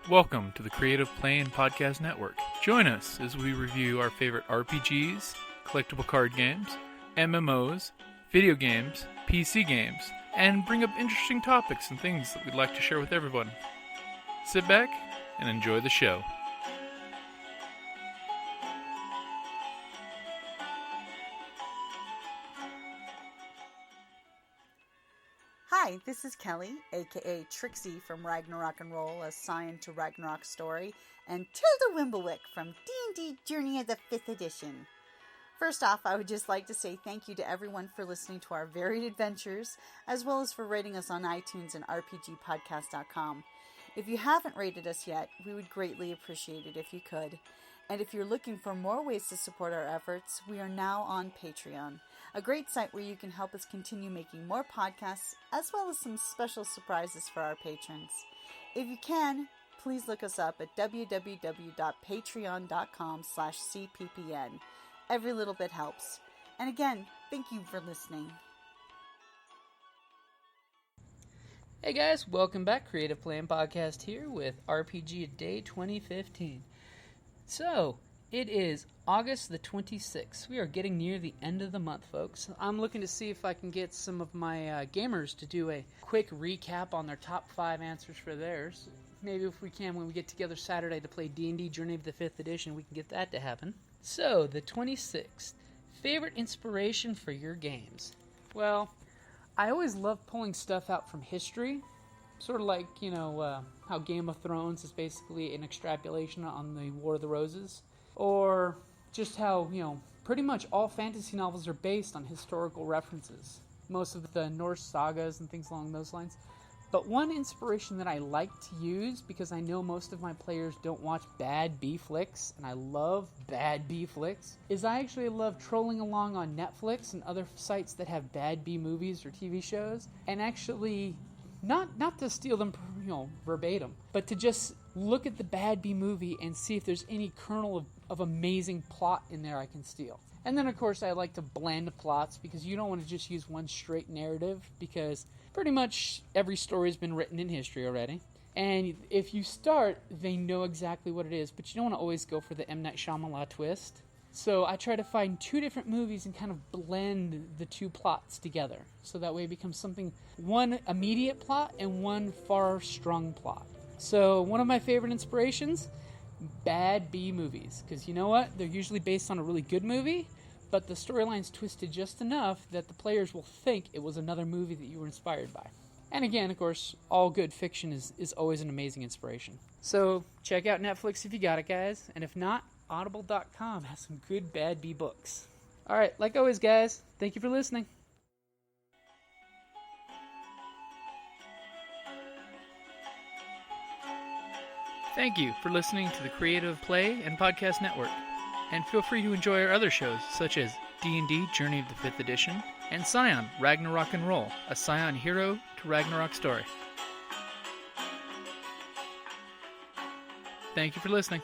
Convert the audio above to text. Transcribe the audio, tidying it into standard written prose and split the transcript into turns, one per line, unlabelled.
Welcome to the Creative Play and Podcast Network. Join us as we review our favorite RPGs, collectible card games, MMOs, video games, PC games, and bring up interesting topics and things that we'd like to share with everyone. Sit back and enjoy the show.
Hi, this is Kelly, aka Trixie from Ragnarok and Roll, a Scion to Ragnarok story, and Tilda Wimblewick from D&D Journey of the 5th Edition. First off, I would just like to say thank you to everyone for listening to our varied adventures, as well as for rating us on iTunes and RPGpodcast.com. If you haven't rated us yet, we would greatly appreciate it if you could. And if you're looking for more ways to support our efforts, we are now on Patreon, a great site where you can help us continue making more podcasts, as well as some special surprises for our patrons. If you can, please look us up at www.patreon.com/cppn. Every little bit helps. And again, thank you for listening.
Hey guys, welcome back. Creative Play and Podcast here with RPG Day 2015. So, it is August the 26th. We are getting near the end of the month, folks. I'm looking to see if I can get some of my gamers to do a quick recap on their top 5 answers for theirs. Maybe if we can, when we get together Saturday to play D&D Journey of the 5th Edition, we can get that to happen. So, the 26th. Favorite inspiration for your games? Well, I always love pulling stuff out from history. Sort of like, how Game of Thrones is basically an extrapolation on the War of the Roses. Or just how, pretty much all fantasy novels are based on historical references. Most of the Norse sagas and things along those lines. But one inspiration that I like to use, because I know most of my players don't watch bad B flicks, and I love bad B flicks, is I actually love trolling along on Netflix and other sites that have bad B movies or TV shows, and actually not to steal them, verbatim, but to just look at the bad B movie and see if there's any kernel of amazing plot in there I can steal. And then, of course, I like to blend plots, because you don't want to just use one straight narrative, because pretty much every story's been written in history already. And if you start, they know exactly what it is, but you don't want to always go for the M. Night Shyamalan twist. So I try to find 2 different movies and kind of blend the 2 plots together. So that way it becomes something, one immediate plot and one far-strung plot. So one of my favorite inspirations, bad B movies. Because you know what? They're usually based on a really good movie, but the storyline's twisted just enough that the players will think it was another movie that you were inspired by. And again, of course, all good fiction is always an amazing inspiration. So check out Netflix if you got it, guys. And if not, Audible.com has some good bad B books. Alright, like always, guys, thank you for listening.
Thank you for listening to the Creative Play and Podcast Network. And feel free to enjoy our other shows, such as D&D Journey of the 5th Edition and Scion Ragnarok and Roll, a Scion hero to Ragnarok story. Thank you for listening.